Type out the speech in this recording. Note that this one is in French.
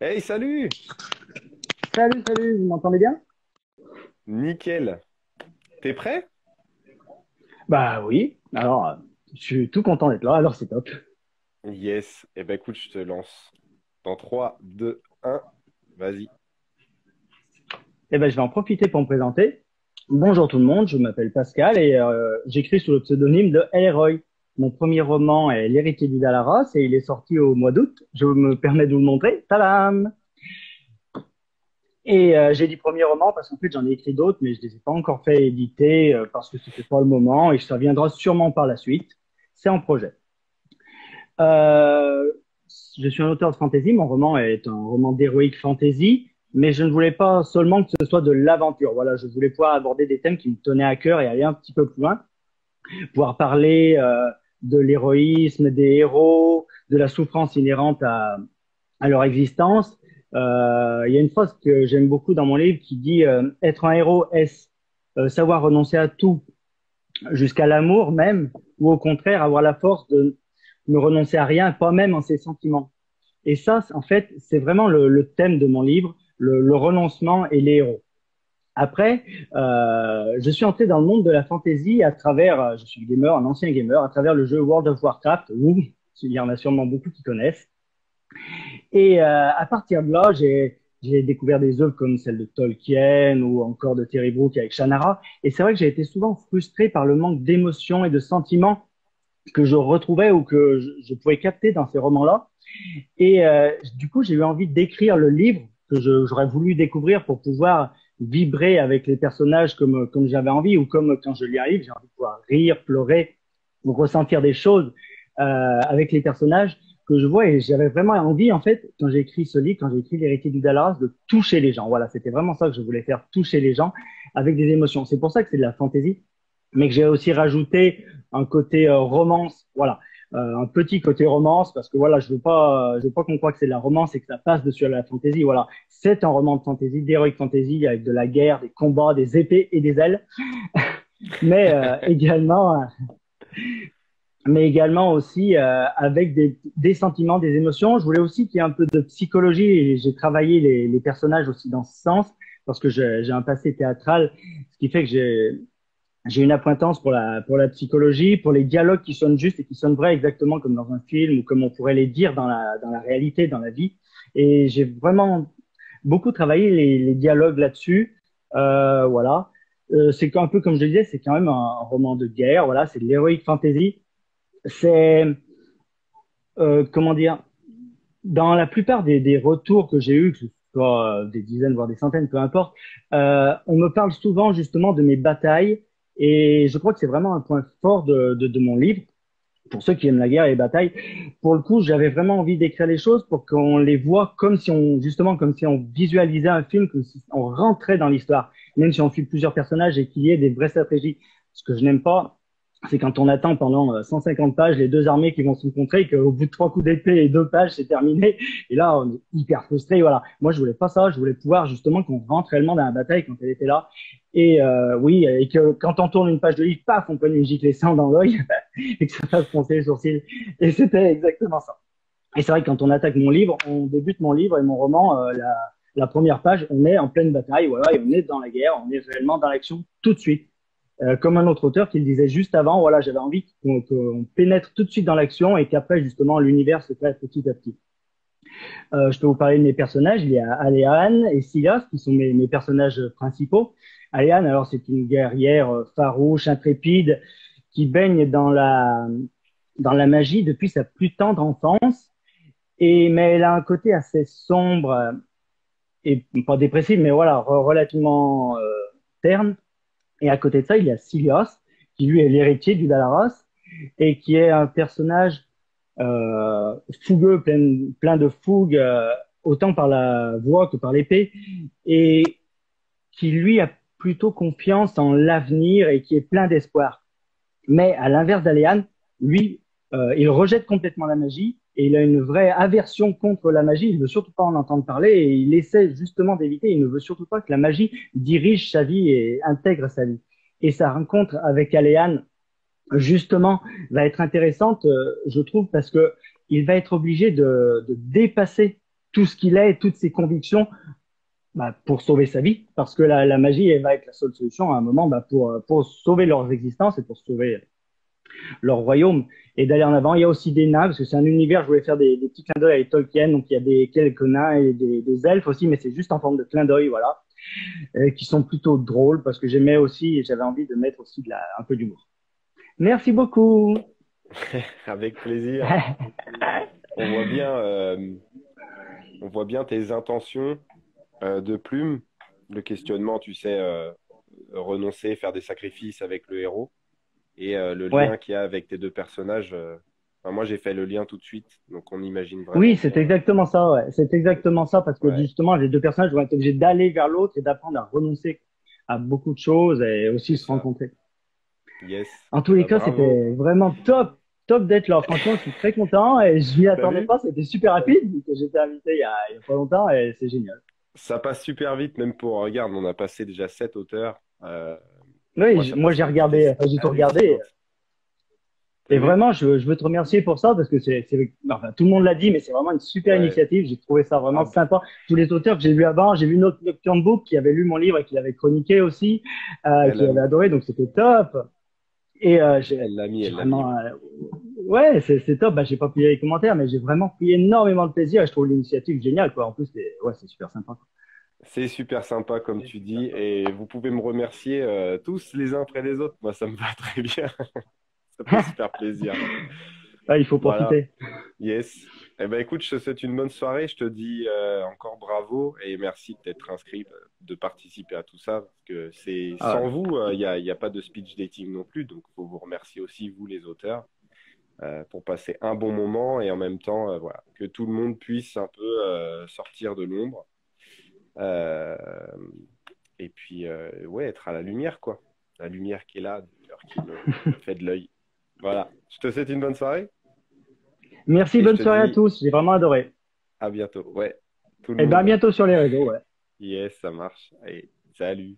Hey, salut! Salut, salut, vous m'entendez bien? Nickel. T'es prêt? Bah oui, alors je suis tout content d'être là, alors c'est top. Yes. Eh ben écoute, je te lance. Dans 3, 2, 1, vas-y. Eh ben je vais en profiter pour me présenter. Bonjour tout le monde, je m'appelle Pascal et j'écris sous le pseudonyme de Elroy. Mon premier roman est L'héritier du Dalaras et il est sorti au mois d'août. Je me permets de vous le montrer. Tadam! Et j'ai dit premier roman parce qu'en fait j'en ai écrit d'autres, mais je les ai pas encore fait éditer parce que c'était pas le moment et ça viendra sûrement par la suite. C'est en projet. Euh, je suis un auteur de fantasy. Mon roman est un roman d'heroic fantasy, mais je ne voulais pas seulement que ce soit de l'aventure. Voilà, je voulais pouvoir aborder des thèmes qui me tenaient à cœur et aller un petit peu plus loin, pouvoir parler de l'héroïsme des héros, de la souffrance inhérente à leur existence. Il y a une phrase que j'aime beaucoup dans mon livre qui dit être un héros, est-ce savoir renoncer à tout jusqu'à l'amour même, ou au contraire avoir la force de ne renoncer à rien, pas même en ses sentiments. Et ça, en fait, c'est vraiment le thème de mon livre, le renoncement et les héros. Après, je suis entré dans le monde de la fantasy à travers, je suis un gamer, un ancien gamer, à travers le jeu World of Warcraft, où il y en a sûrement beaucoup qui connaissent. Et à partir de là, j'ai découvert des œuvres comme celle de Tolkien ou encore de Terry Brooks avec Shannara. Et c'est vrai que j'ai été souvent frustré par le manque d'émotions et de sentiments que je retrouvais ou que je pouvais capter dans ces romans-là. Et du coup, j'ai eu envie d'écrire le livre que j'aurais voulu découvrir pour pouvoir vibrer avec les personnages comme j'avais envie, ou comme quand je lis un livre, j'ai envie de pouvoir rire, pleurer, ou ressentir des choses avec les personnages que je vois. Et j'avais vraiment envie, en fait, quand j'ai écrit ce livre, quand j'ai écrit L'héritier du Dalaras, de toucher les gens. Voilà, c'était vraiment ça que je voulais faire, toucher les gens avec des émotions. C'est pour ça que c'est de la fantaisie, mais que j'ai aussi rajouté un côté romance. Voilà, un petit côté romance parce que voilà, je veux pas qu'on croie que c'est de la romance et que ça passe dessus à la fantasy. Voilà, c'est un roman de fantasy, d'heroic fantasy avec de la guerre, des combats, des épées et des ailes, mais également aussi avec des sentiments, des émotions. Je voulais aussi qu'il y ait un peu de psychologie et j'ai travaillé les personnages aussi dans ce sens parce que j'ai un passé théâtral, ce qui fait que j'ai une appointance pour la psychologie, pour les dialogues qui sonnent justes et qui sonnent vrais, exactement comme dans un film ou comme on pourrait les dire dans la réalité, dans la vie. Et j'ai vraiment beaucoup travaillé les dialogues là-dessus. Voilà. C'est un peu comme je disais, c'est quand même un roman de guerre. Voilà, c'est de l'heroic fantasy. C'est comment dire, dans la plupart des retours que j'ai eus, que ce soit des dizaines voire des centaines, peu importe, on me parle souvent justement de mes batailles et je crois que c'est vraiment un point fort de mon livre. Pour ceux qui aiment la guerre et les batailles, pour le coup, j'avais vraiment envie d'écrire les choses pour qu'on les voit comme si on, justement, comme si on visualisait un film, comme si on rentrait dans l'histoire, même si on suit plusieurs personnages et qu'il y ait des vraies stratégies. Ce que je n'aime pas, c'est quand on attend pendant 150 pages les deux armées qui vont se rencontrer et qu'au bout de trois coups d'épée et deux pages, c'est terminé. Et là, on est hyper frustré. Voilà. Moi, je voulais pas ça. Je voulais pouvoir justement qu'on rentre réellement dans la bataille quand elle était là. Et oui, et que quand on tourne une page de livre, paf, on prenne une giclée sang dans l'œil et que ça fasse froncer les sourcils. Et c'était exactement ça. Et c'est vrai que quand on attaque mon livre, on débute mon livre et mon roman, la première page, on est en pleine bataille, voilà, et on est dans la guerre, on est réellement dans l'action tout de suite. Comme un autre auteur qui le disait juste avant, voilà, j'avais envie qu'on pénètre tout de suite dans l'action et qu'après, justement, l'univers se crée petit à petit. Je peux vous parler de mes personnages. Il y a Aléane et Silas qui sont mes personnages principaux. Aléane, alors, c'est une guerrière farouche, intrépide, qui baigne dans la magie depuis sa plus tendre enfance. Et, mais elle a un côté assez sombre et pas dépressif, mais voilà, relativement terne. Et à côté de ça, il y a Silios, qui lui est l'héritier du Dalaras et qui est un personnage fougueux, plein de fougue, autant par la voix que par l'épée, et qui lui a plutôt confiance en l'avenir et qui est plein d'espoir. Mais à l'inverse d'Aléane, lui, il rejette complètement la magie et il a une vraie aversion contre la magie. Il ne veut surtout pas en entendre parler et il essaie justement d'éviter. Il ne veut surtout pas que la magie dirige sa vie et intègre sa vie. Et sa rencontre avec Aléane, justement, va être intéressante, je trouve, parce que il va être obligé de dépasser. tout ce qu'il est, toutes ses convictions, bah, pour sauver sa vie, parce que la magie, elle va être la seule solution à un moment bah, pour sauver leurs existences et pour sauver leur royaume et d'aller en avant. Il y a aussi des nains, parce que c'est un univers, je voulais faire des petits clins d'œil avec Tolkien, donc il y a quelques nains et des elfes aussi, mais c'est juste en forme de clin d'œil, voilà, qui sont plutôt drôles, parce que j'aimais aussi, et j'avais envie de mettre aussi un peu d'humour. Merci beaucoup. Avec plaisir. On voit bien, on voit bien tes intentions de plume, le questionnement, tu sais, renoncer, faire des sacrifices avec le héros, et le lien Ouais. qu'il y a avec tes deux personnages. Enfin, moi, j'ai fait le lien tout de suite, donc on imagine vraiment Oui, bien. c'est exactement ça, ouais. C'est exactement ça, parce que Ouais, justement, les deux personnages vont être obligés d'aller vers l'autre et d'apprendre à renoncer à beaucoup de choses et aussi c'est se ça. rencontrer. Yes. En tous Eh les ben, cas, bravo. c'était vraiment top, top d'être là. Franchement, je suis très content et je m'y T'as attendais vu? pas. C'était super rapide, vu que j'étais invité il y a pas longtemps et c'est génial. Ça passe super vite, même pour, regarde, on a passé déjà 7 auteurs. Oui, Moi, ça moi passe j'ai à une vitesse regardé, enfin, j'ai tout regardé. hallucinante. T'as Et vu? vraiment, je veux te remercier pour ça parce que enfin, tout le monde l'a dit, mais c'est vraiment une super Ouais. initiative. J'ai trouvé ça vraiment Ah, sympa. Tous les auteurs que j'ai vus avant, j'ai vu notre Nocturne Book qui avait lu mon livre et qui l'avait chroniqué aussi, elle qui l'a avait mis. adoré, donc c'était top. Et Elle l'a mis, j'ai elle l'a mis, vraiment, ouais. ouais, c'est top. Bah, j'ai pas pu lire les commentaires, mais j'ai vraiment pris énormément de plaisir et je trouve l'initiative géniale, quoi. En plus, ouais, c'est super sympa. C'est super sympa, comme tu dis, et vous pouvez me remercier tous les uns après les autres. Moi, ça me va très bien. Ça fait super plaisir. Ouais, il faut Voilà. profiter. Yes. Eh ben, écoute, je te souhaite une bonne soirée. Je te dis encore bravo et merci de t'être inscrit, de participer à tout ça, parce que c'est Ah, sans vous, y a pas de speech dating non plus. Donc, il faut vous remercier aussi, vous, les auteurs, pour passer un bon moment et en même temps, voilà, que tout le monde puisse un peu sortir de l'ombre. Euh, et puis, ouais, être à la lumière, quoi. La lumière qui est là, du cœur qui me fait de l'œil. Voilà. Je te souhaite une bonne soirée merci, et je bonne te soirée à dis tous. J'ai vraiment adoré. à bientôt. Ouais, tout le Et ben, à monde. bientôt sur les réseaux, ouais. Yes, ça marche. Allez, salut.